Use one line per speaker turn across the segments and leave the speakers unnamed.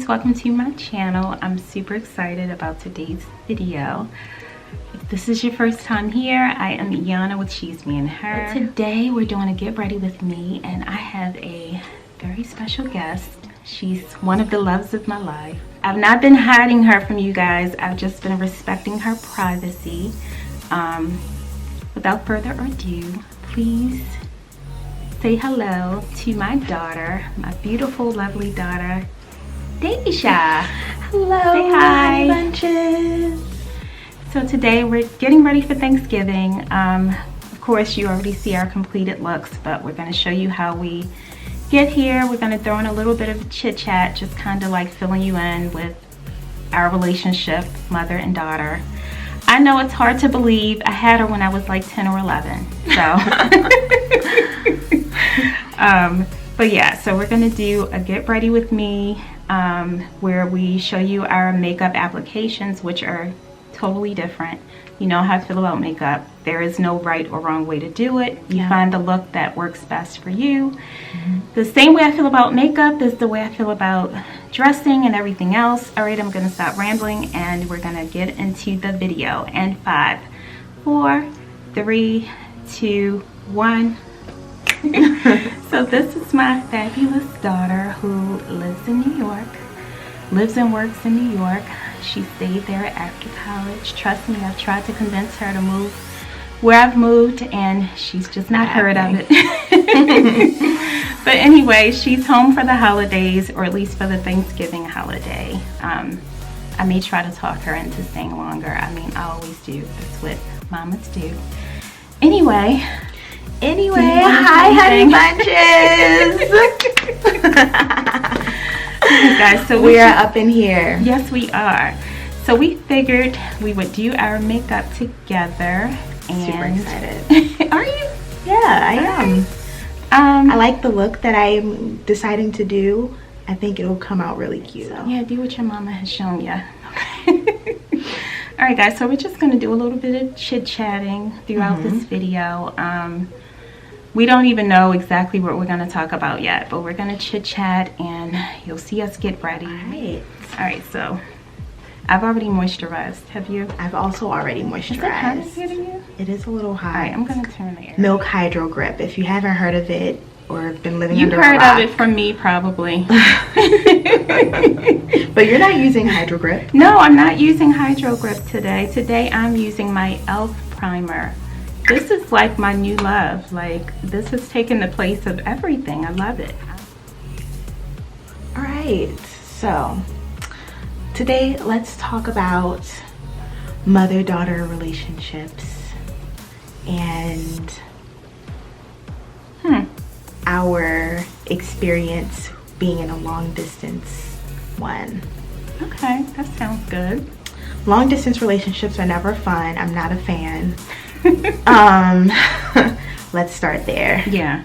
Welcome to my channel. I'm super excited about today's video. If this is your first time here, I am Yana with She's Me and Her. But today we're doing a get ready with me, and I have a very special guest. She's one of the loves of my life. I've not been hiding her from you guys. I've just been respecting her privacy. Without further ado, please say hello to my daughter, my beautiful, lovely daughter, Deisha.
Hello.
Say hi.
Bunches.
So today we're getting ready for Thanksgiving. Of course, you already see our completed looks, but we're going to show you how we get here. We're going to throw in a little bit of chit chat, just kind of like filling you in with our relationship, mother and daughter. I know it's hard to believe. I had her when I was like 10 or 11. So, but yeah, so we're going to do a get ready with me. Where we show you our makeup applications, which are totally different. You know how I feel about makeup. There is no right or wrong way to do it. You find the look that works best for you. The same way I feel about makeup is the way I feel about dressing and everything else. All right, I'm going to stop rambling and we're going to get into the video. And 5, 4, 3, 2, 1. So this is my fabulous daughter who lives in New York, lives and works in New York. She stayed there after college. Trust me, I've tried to convince her to move where I've moved and she's just not heard of it. But anyway, she's home for the holidays, or at least for the Thanksgiving holiday. I may try to talk her into staying longer. I mean, I always do. That's what mamas do. Anyway,
hi honey bunches.
Guys, so
we are up in here.
Yes, we are. So we figured we would do our makeup together. And
super excited.
Are you?
Yeah, I am. I like the look that I'm deciding to do. I think it'll come out really cute. So.
Yeah, do what your mama has shown you. Okay. All right, guys. So we're just gonna do a little bit of chit-chatting throughout this video. We don't even know exactly what we're going to talk about yet, but we're going to chit chat and you'll see us get ready. All right, so I've already moisturized. Have you?
I've also already moisturized.
Is it hot hitting you?
It is a little hot.
All right, I'm going to turn the air.
Milk Hydro Grip. If you haven't heard of it or been living
under a rock. You've heard of it from me, probably.
But you're not using Hydro Grip?
No, I'm not using Hydro Grip today. Today I'm using my e.l.f. primer. This is like my new love. Like, this has taken the place of everything. I love it.
All right, so today let's talk about mother-daughter relationships and our experience being in a long-distance one.
Okay, that sounds good.
Long-distance relationships are never fun. I'm not a fan. Let's start there.
Yeah,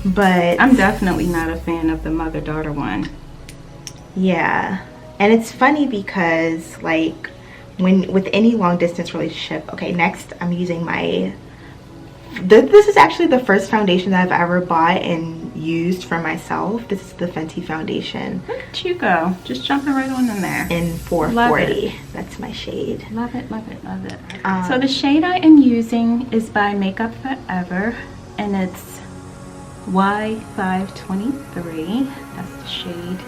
but
I'm definitely not a fan of the mother-daughter one.
Yeah, and it's funny because like with any long-distance relationship, okay, next I'm using my this is actually the first foundation that I've ever bought and used for myself. This is the Fenty foundation.
Look at you go, just jumping right on in there.
In 440. That's my shade.
Love it, love it, love it. So the shade I am using is by Makeup Forever, and it's Y523. That's the shade.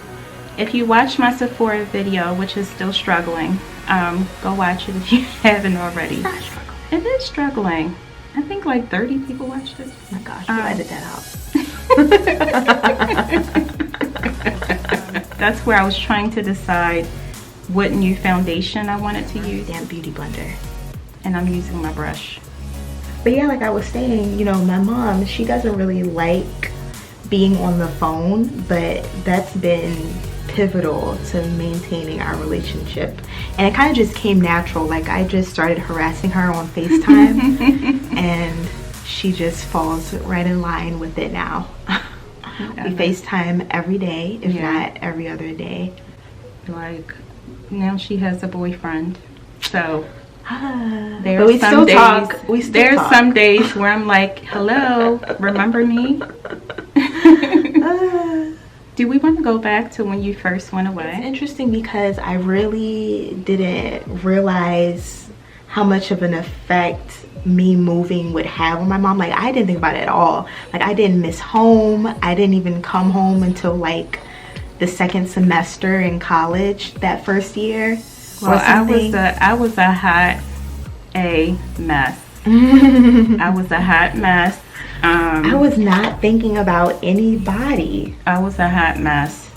If you watch my Sephora video, which is still struggling, go watch it if you haven't already.
It's not struggling.
It is struggling. I think like 30 people watched it.
Oh my gosh, you edit that out.
That's where I was trying to decide what new foundation I wanted to use.
Damn beauty blender.
And I'm using my brush.
But yeah, like I was saying, you know, my mom, she doesn't really like being on the phone, but that's been pivotal to maintaining our relationship. And it kind of just came natural. Like I just started harassing her on FaceTime and she just falls right in line with it now. We FaceTime every day, if not every other day.
Like, now she has a boyfriend, so
but we still talk.
There's some days where I'm like, hello, remember me? Do we want to go back to when you first went away?
It's interesting because I really didn't realize how much of an effect me moving would have on my mom. Like, I didn't think about it at all. Like, I didn't miss home. I didn't even come home until like the second semester in college that first year.
Well, I was a hot mess. I was a hot mess.
I was not thinking about anybody.
I was a hot mess.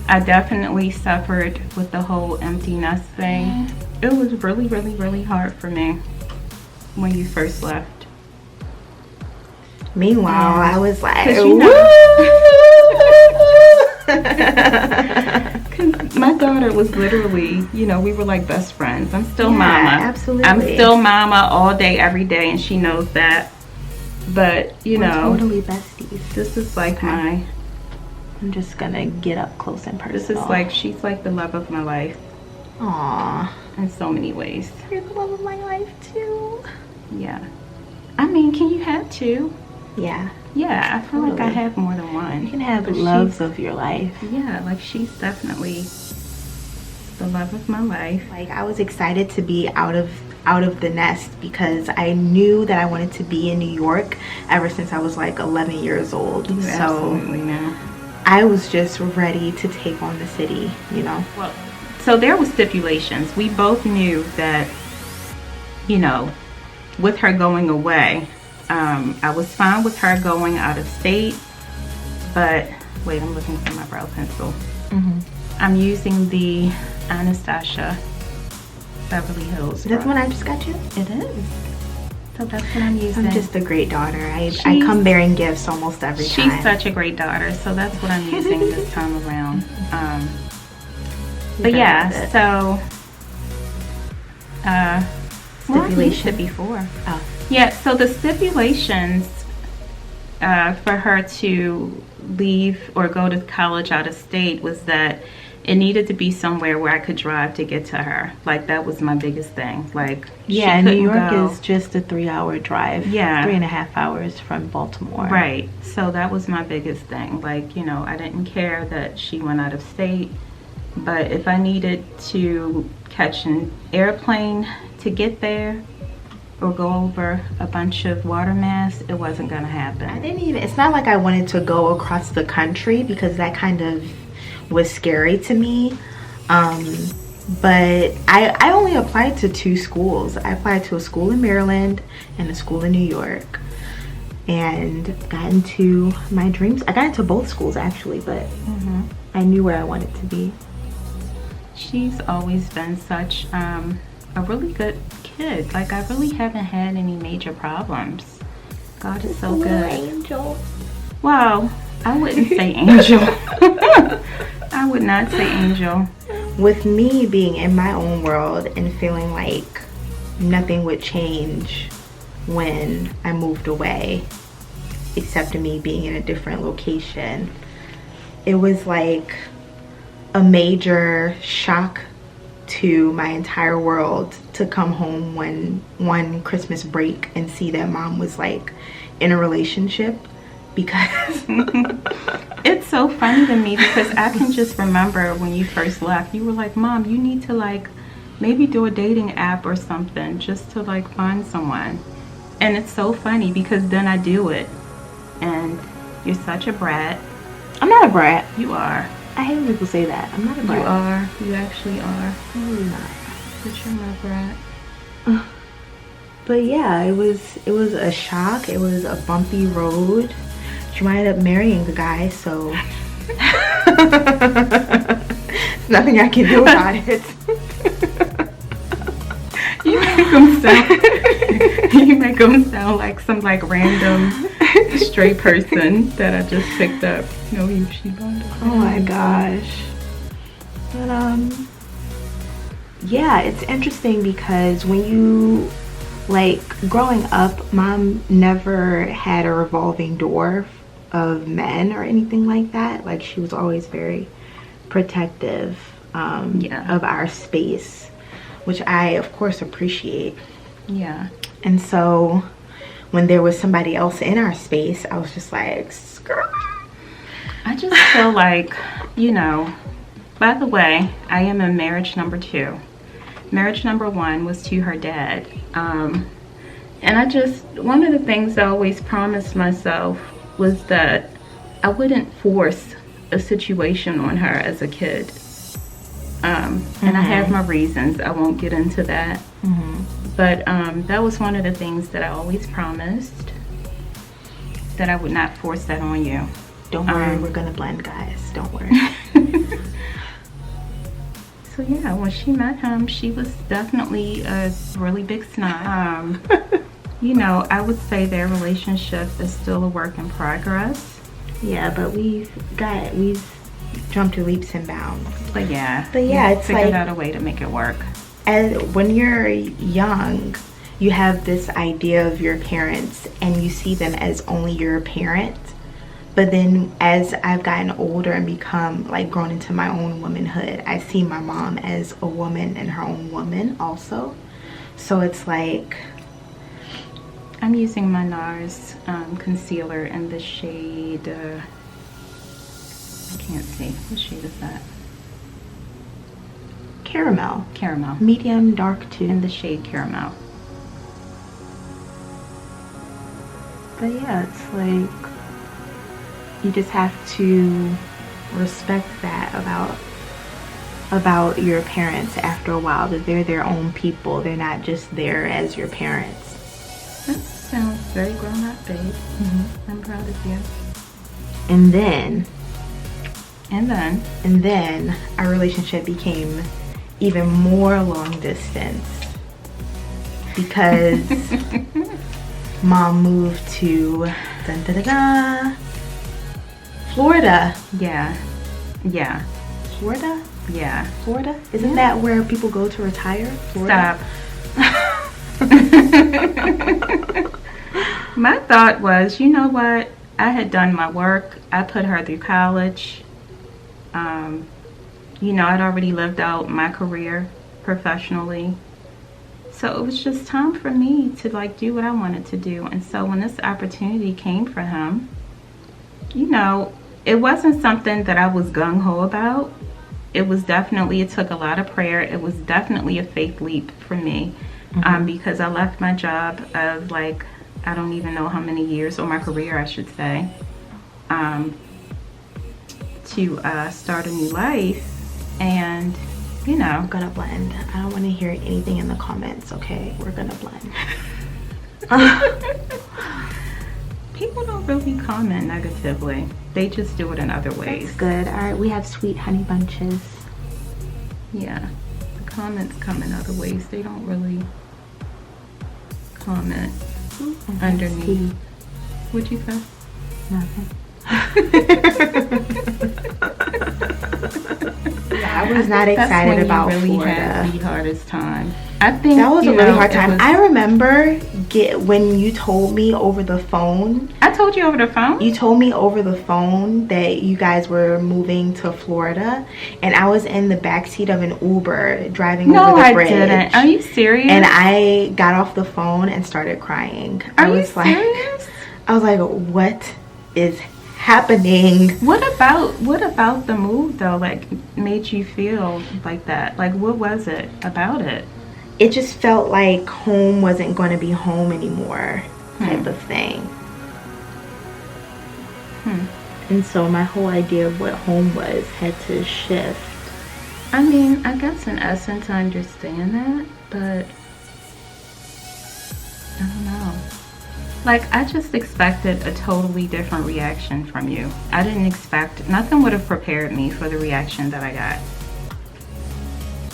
I definitely suffered with the whole empty nest thing. It was really, really, really hard for me when you first left.
Meanwhile, I was like,
my daughter was literally, you know, we were like best friends. I'm still mama.
Absolutely.
I'm still mama all day, every day, and she knows that. But, you know,
totally besties.
This is like I'm
just gonna get up close and personal.
This is like, she's like the love of my life.
Aww.
In so many ways.
You're the love of my life too.
Yeah. I mean, can you have two?
Yeah.
Yeah, I feel like I have more than one.
You can have loves of your life.
Yeah, like she's definitely the love of my life.
Like, I was excited to be out of the nest because I knew that I wanted to be in New York ever since I was like 11 years old.
You absolutely know.
I was just ready to take on the city, you know.
Well, so there were stipulations. We both knew that, you know, with her going away, I was fine with her going out of state, but wait, I'm looking for my brow pencil. I'm using the Anastasia Beverly Hills.
That's the one I just got you?
It is. So that's what I'm using.
I'm just a great daughter. I come bearing gifts almost every time.
She's such a great daughter, so that's what I'm using this time around. But yeah, so stipulation before.
Oh.
Yeah, so the stipulations for her to leave or go to college out of state was that it needed to be somewhere where I could drive to get to her. Like, that was my biggest thing. Like,
yeah, New York is just a 3-hour drive.
Yeah.
3.5 hours from Baltimore.
Right. So that was my biggest thing. Like, you know, I didn't care that she went out of state, but if I needed to catch an airplane to get there or go over a bunch of water mass, it wasn't gonna happen.
I didn't even, it's not like I wanted to go across the country because that kind of was scary to me. But I only applied to 2 schools. I applied to a school in Maryland and a school in New York, and got into my dreams. I got into both schools actually, but I knew where I wanted to be.
She's always been such a really good kid. Like, I really haven't had any major problems. God is so good.
Angel.
Wow, I wouldn't say angel. I would not say angel.
With me being in my own world and feeling like nothing would change when I moved away, except me being in a different location, it was like a major shock to my entire world to come home one Christmas break and see that mom was like in a relationship. Because
it's so funny to me because I can just remember when you first left, you were like, Mom, you need to like maybe do a dating app or something just to like find someone. And it's so funny because then I do it and you're such a brat.
I'm not a brat.
You are.
I hate when people say that. I'm not a brat.
You are. You actually are.
I'm really not.
But you're my brat.
But yeah, it was a shock. It was a bumpy road. She might end up marrying the guy, so there's nothing I can do about it.
You make him sound like some like random stray person that I just picked up. No, she bonded.
Oh my gosh. But yeah, it's interesting because when like growing up, mom never had a revolving door of men or anything like that. Like she was always very protective of our space, which I of course appreciate.
Yeah.
And so when there was somebody else in our space, I was just like, skirt.
I just feel like, you know, by the way, I am in marriage number 2. Marriage number 1 was to her dad. And one of the things I always promised myself was that I wouldn't force a situation on her as a kid. And I have my reasons. I won't get into that. But that was one of the things that I always promised, that I would not force that on you.
Don't worry, we're gonna blend, guys. Don't worry.
So yeah, when she met him, she was definitely a really big snob. You know, I would say their relationship is still a work in progress.
Yeah, but we've jumped to leaps and bounds.
But yeah,
it's
figured
like,
out a way to make it work.
And when you're young, you have this idea of your parents and you see them as only your parent. But then as I've gotten older and become like grown into my own womanhood, I see my mom as a woman and her own woman also. So it's like,
I'm using my Nars concealer in the shade, I can't see, what shade is that?
Caramel.
Caramel.
Medium dark too.
In the shade Caramel.
But yeah, it's like, you just have to respect that about your parents after a while, that they're their own people. They're not just there as your parents.
That sounds very grown up, babe. I'm proud of you.
And then our relationship became even more long distance because mom moved to Florida.
Yeah.
Florida?
Yeah.
Florida? Isn't that where people go to retire? Florida?
Stop. My thought was, you know what? I had done my work. I put her through college. You know, I'd already lived out my career professionally. So it was just time for me to like do what I wanted to do. And so when this opportunity came for him, you know, it wasn't something that I was gung-ho about. It took a lot of prayer. It was definitely a faith leap for me, because I left my job of like, I don't even know how many years, or my career I should say, to start a new life. And you know,
I'm gonna blend. I don't want to hear anything in the comments, okay? We're gonna blend.
People don't really comment negatively. They just do it in other ways.
That's good. All right, we have sweet honey bunches.
Yeah, the comments come in other ways. They don't really comment underneath. What'd you say?
Nothing. I was not excited about
really
Florida.
Had the hardest time. I think
that was a really hard time. I remember when you told me over the phone.
I told you over the phone?
You told me over the phone that you guys were moving to Florida, and I was in the backseat of an Uber driving over the bridge. No, I didn't.
Are you serious?
And I got off the phone and started crying.
Are you serious?
I was like, what is happening?
What about the move though, like, made you feel like that? Like, what was it about it?
It just felt like home wasn't going to be home anymore, type of thing. And so my whole idea of what home was had to shift.
I mean, I guess in essence I understand that, but I don't know. Like, I just expected a totally different reaction from you. I didn't expect, nothing would have prepared me for the reaction that I got.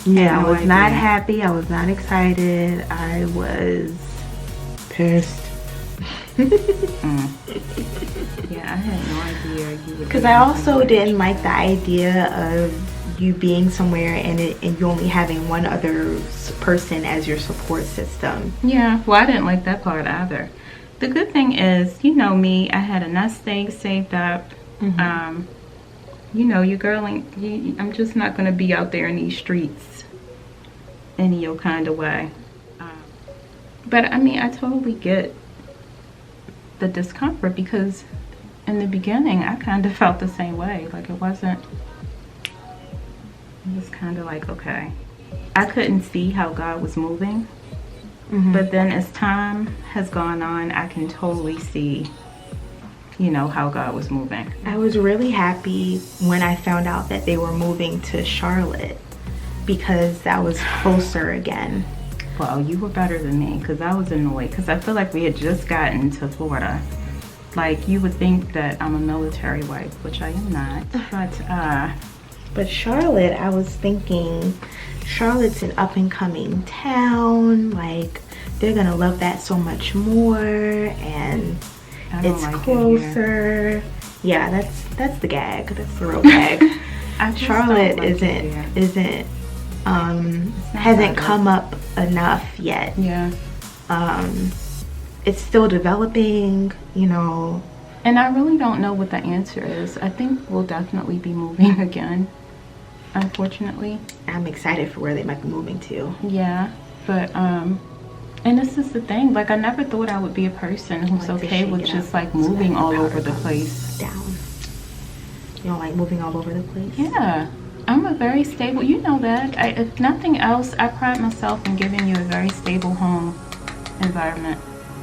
Yeah, I was not happy. I was not excited. I was pissed.
Yeah, I had no idea you would.
Because I also didn't like the idea of you being somewhere and you only having one other person as your support system.
Yeah, well, I didn't like that part either. The good thing is, you know me, I had enough things saved up. You know, your girl ain't, I'm just not going to be out there in these streets any old kind of way. But I mean, I totally get the discomfort, because in the beginning I kind of felt the same way. Like it was kind of like, okay, I couldn't see how God was moving. But then as time has gone on, I can totally see, you know, how God was moving.
I was really happy when I found out that they were moving to Charlotte, because that was closer again.
Well, you were better than me, because I was annoyed, because I feel like we had just gotten to Florida. Like, you would think that I'm a military wife, which I am not.
But Charlotte, I was thinking, Charlotte's an up-and-coming town. Like, they're gonna love that so much more, and it's like closer. Yeah, that's the gag. That's the real gag. Charlotte hasn't come up enough yet.
Yeah.
It's still developing, you know.
And I really don't know what the answer is. I think we'll definitely be moving again, unfortunately.
I'm excited for where they might be moving to.
Yeah, but and this is the thing, like, I never thought I would be a person who's okay with just like moving all over the place.
Down. You don't like moving all over the place?
Yeah, I'm a very stable, you know that. If nothing else, I pride myself in giving you a very stable home environment.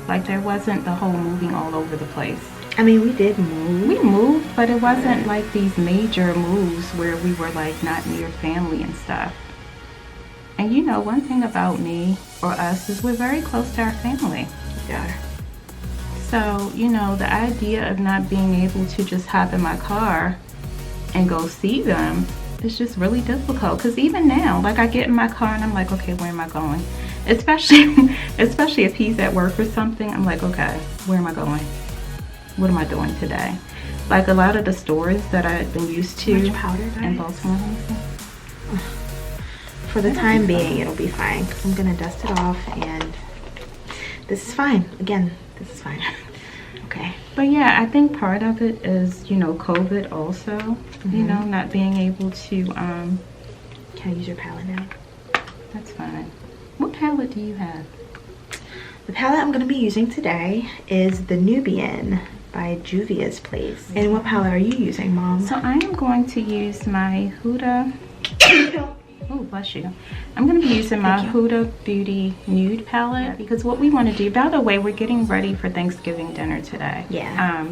Like, there wasn't the whole moving all over the place.
I mean, we did move.
We moved, but it wasn't like these major moves where we were like not near family and stuff. And you know, one thing about me or us is we're very close to our family.
Yeah.
So, you know, the idea of not being able to just hop in my car and go see them is just really difficult. Because even now, like, I get in my car and I'm like, okay, where am I going? Especially if he's at work or something, I'm like, okay, where am I going? What am I doing today? Like, a lot of the stores that I've been used to in Baltimore.
For the time being, it'll be fine. I'm gonna dust it off, and this is fine. Again, this is fine. Okay.
But yeah, I think part of it is, you know, COVID also. You know, not being able to.
Can I use your palette now?
That's fine. What palette do you have?
The palette I'm gonna be using today is the Nubian by Juvia's Place. And what palette are you using, Mom?
So I am going to use my Huda. Oh, bless you. I'm going to be using my Huda Beauty Nude palette, because what we want to do, by the way, we're getting ready for Thanksgiving dinner today.
Yeah.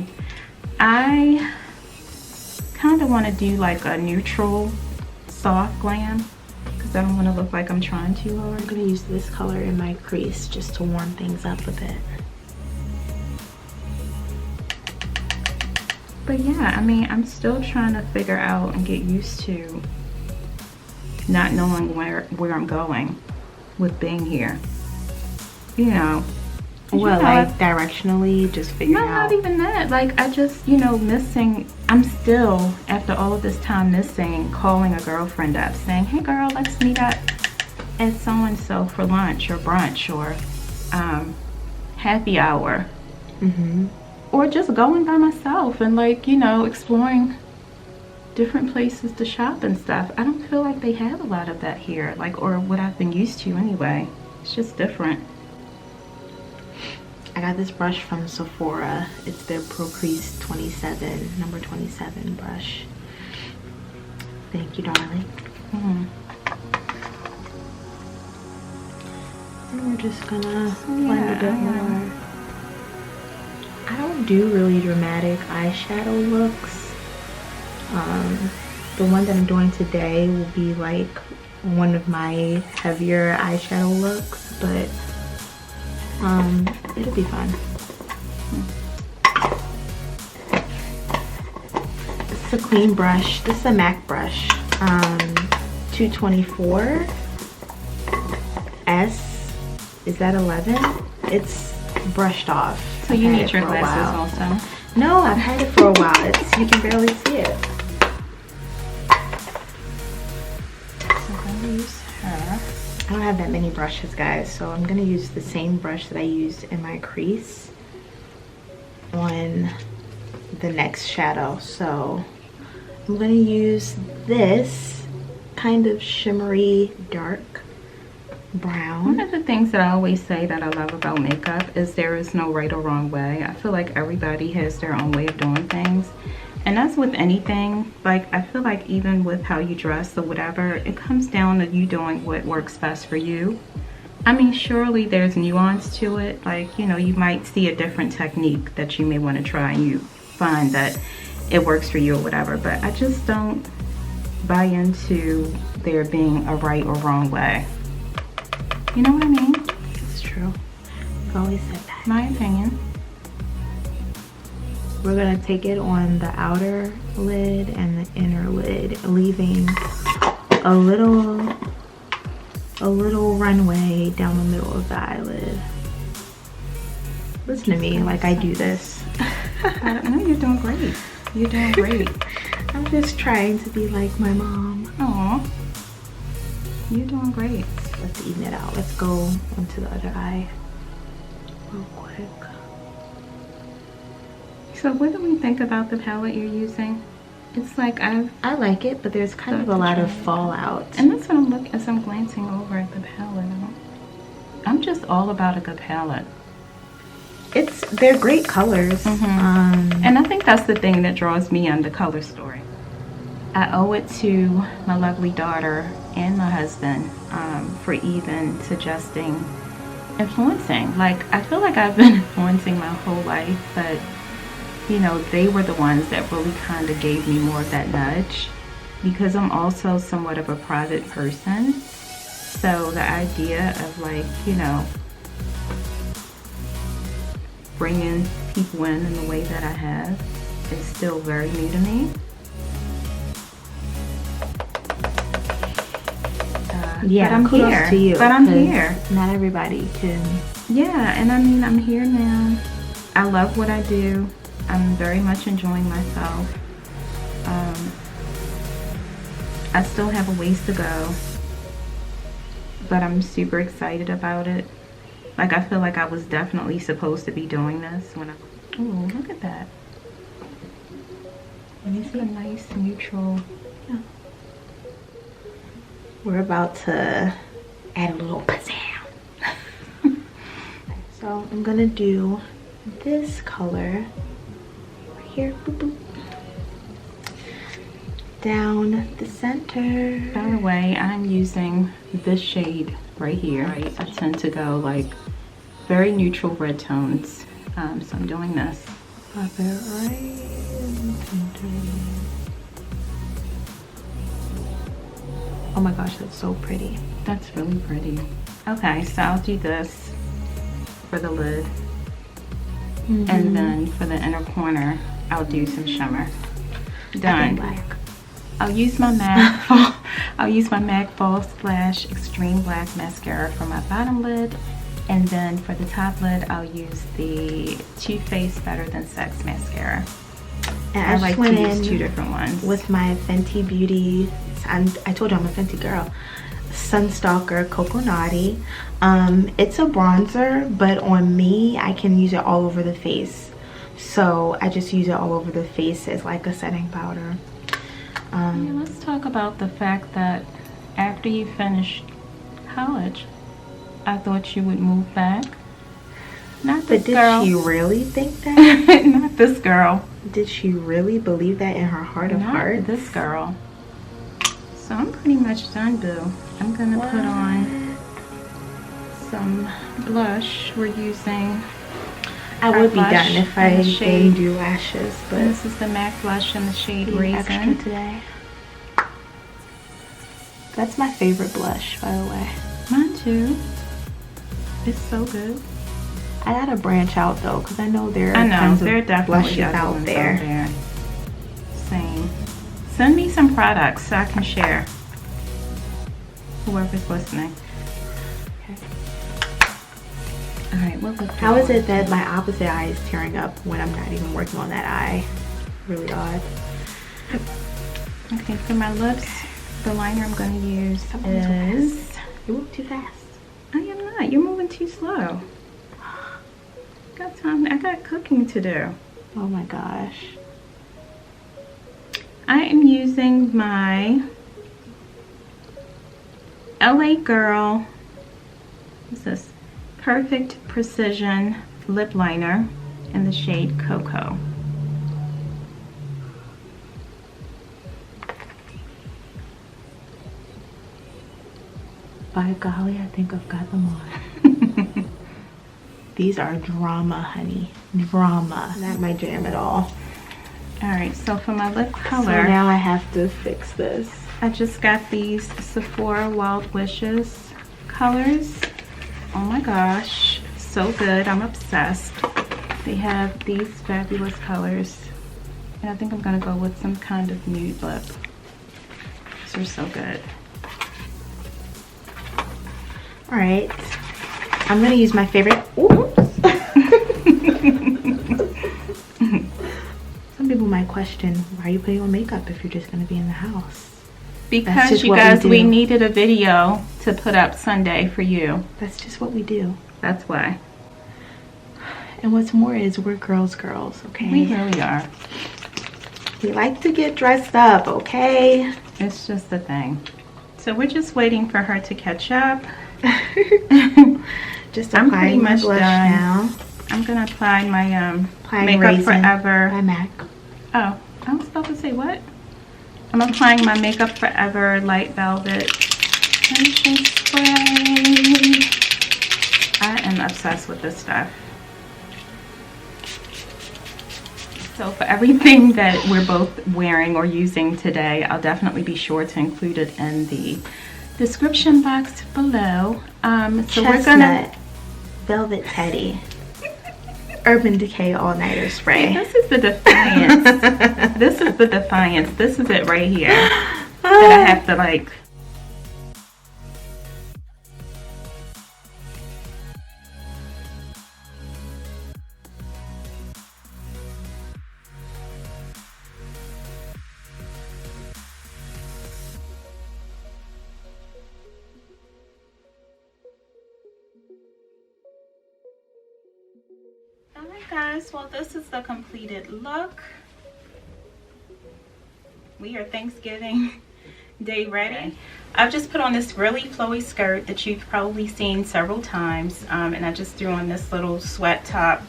I kind of want to do like a neutral soft glam, because I don't want to look like I'm trying too hard.
I'm going to use this color in my crease just to warm things up a bit.
But yeah, I mean, I'm still trying to figure out and get used to not knowing where I'm going with being here. You know.
Well, like directionally, just figuring out.
No, not even that. Like, I just, you know, I'm still, after all of this time, missing calling a girlfriend up saying, hey girl, let's meet up at so-and-so for lunch or brunch or happy hour. Or just going by myself and, like, you know, exploring different places to shop and stuff. I don't feel like they have a lot of that here, like, or what I've been used to anyway. It's just different.
I got this brush from Sephora. It's their Pro Crease 27, number 27 brush. Thank you, darling. And we're just gonna blend a bit more. I don't do really dramatic eyeshadow looks. The one that I'm doing today will be like one of my heavier eyeshadow looks, but it'll be fun. This is a clean brush. This is a MAC brush, 224 S. Is that 11? It's brushed off.
So you need your glasses also?
No, I've had it for a while. You can barely see it.
So I'm gonna use her.
I don't have that many brushes, guys, so I'm gonna use the same brush that I used in my crease on the next shadow. So I'm gonna use this kind of shimmery dark brown.
One of the things that I always say that I love about makeup is there is no right or wrong way. I feel like everybody has their own way of doing things, and that's with anything. Like, I feel like even with how you dress or whatever, it comes down to you doing what works best for you. I mean, surely there's nuance to it. Like, you know, you might see a different technique that you may want to try and you find that it works for you or whatever, but I just don't buy into there being a right or wrong way. You know what I mean?
It's true. I've always said that.
My opinion.
We're gonna take it on the outer lid and the inner lid, leaving a little runway down the middle of the eyelid. Listen to me like I do this.
No, you're doing great. You're doing great.
I'm just trying to be like my mom.
Aw. You're doing great.
Let's even it out. Let's go onto the other eye real quick.
So what do we think about the palette you're using? It's like
I like it, but there's kind of a lot of fallout.
And that's what I'm looking as I'm glancing over at the palette. I'm just all about a good palette.
They're great colors.
And I think that's the thing that draws me on the color story. I owe it to my lovely daughter and my husband for even suggesting influencing. Like, I feel like I've been influencing my whole life, but you know, they were the ones that really kind of gave me more of that nudge, because I'm also somewhat of a private person. So the idea of, like, you know, bringing people in the way that I have is still very new to me.
Yeah,
but I'm here.
To you,
but I'm here.
Not everybody can.
Yeah, and I mean, I'm here now. I love what I do. I'm very much enjoying myself. I still have a ways to go, but I'm super excited about it. Like, I feel like I was definitely supposed to be doing this when oh, look at that. Let me see. A nice neutral.
Yeah. We're about to add a little pizzazz. So I'm gonna do this color right here, boop, boop, down the center.
By the way, I'm using this shade right here. Right. I tend to go like very neutral red tones, so I'm doing this.
Pop it right in the center. Oh my gosh, that's so pretty.
That's really pretty. Okay, so I'll do this for the lid. And then for the inner corner, I'll do some shimmer. Done.
Black.
I'll use my MAC False Lash Extreme Black Mascara for my bottom lid. And then for the top lid, I'll use the Too Faced Better Than Sex Mascara.
And
I like to use two different ones.
With my Fenty Beauty, I told you I'm a Fenty girl. Sunstalker Coco Naughty. It's a bronzer, but on me, I can use it all over the face. So I just use it all over the face as like a setting powder.
Yeah, let's talk about the fact that after you finished college, I thought you would move back. Not this girl.
But did she really think that?
Not this girl.
Did she really believe that in her heart of hearts?
Not this girl. So I'm pretty much done, boo. I'm gonna put on some blush. We're using.
I would be done if I didn't do lashes, but
this is the MAC blush in the shade Raisin.
Extra today. That's my favorite blush, by the way.
Mine too. It's so good.
I gotta branch out though, because I know there are tons of blushes out there.
Same. Send me some products so I can share. Whoever's listening.
Okay.
All right, what lip?
How is it that my opposite eye is tearing up when I'm not even working on that eye? Really odd.
Okay, for my lips, the liner I'm going to use is...
You move too fast.
I am not. You're moving too slow. Got time. I got cooking to do.
Oh my gosh.
I am using my LA Girl, what's this? Perfect Precision lip liner in the shade Coco.
By golly, I think I've got them on. These are drama, honey. Drama. Not my jam at all.
Alright, so for my lip color,
So now I have to fix this.
I just got these Sephora Wild Wishes colors. Oh my gosh, so good. I'm obsessed. They have these fabulous colors. And I think I'm going to go with some kind of nude lip. These are so good.
Alright. I'm going to use my favorite... Ooh. Some people might question, why are you putting on makeup if you're just going to be in the house?
Because you guys, we needed a video to put up Sunday for you.
That's just what we do.
That's why.
And what's more is we're girls, okay?
We really are.
We like to get dressed up, okay?
It's just the thing. So we're just waiting for her to catch up.
Just
I'm pretty
applying my
much
blush
done.
now.
I'm gonna apply my
Applying
Makeup
Raisin
Forever.
by MAC.
Oh, I was about to say what? I'm applying my Makeup Forever Light Velvet Finishing Spray. I am obsessed with this stuff. So for everything that we're both wearing or using today, I'll definitely be sure to include it in the description box below. So we're gonna
Velvet Teddy Urban Decay All-Nighter Spray.
This is the Defiance. This is the Defiance. This is it right here that I have to like. Alright guys, well this is the completed look. We are Thanksgiving Day ready. I've just put on this really flowy skirt that you've probably seen several times, and I just threw on this little sweat top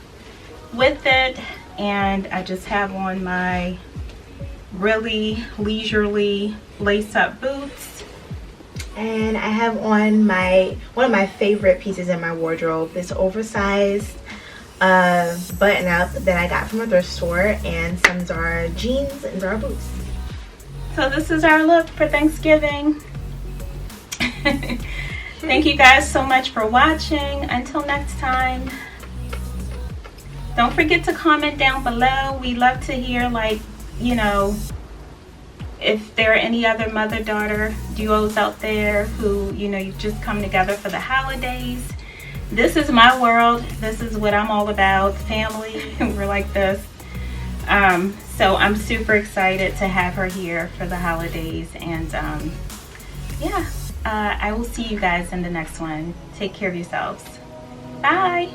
with it, and I just have on my really leisurely lace-up boots.
And I have on one of my favorite pieces in my wardrobe, this oversized button up that I got from a thrift store, and some Zara jeans and Zara boots.
So this is our look for Thanksgiving. Thank you guys so much for watching. Until next time, don't forget to comment down below. We love to hear, like, you know, if there are any other mother-daughter duos out there who, you know, you've just come together for the holidays. This is my world. This is what I'm all about. Family. We're like this. So I'm super excited to have her here for the holidays. And yeah, I will see you guys in the next one. Take care of yourselves. Bye.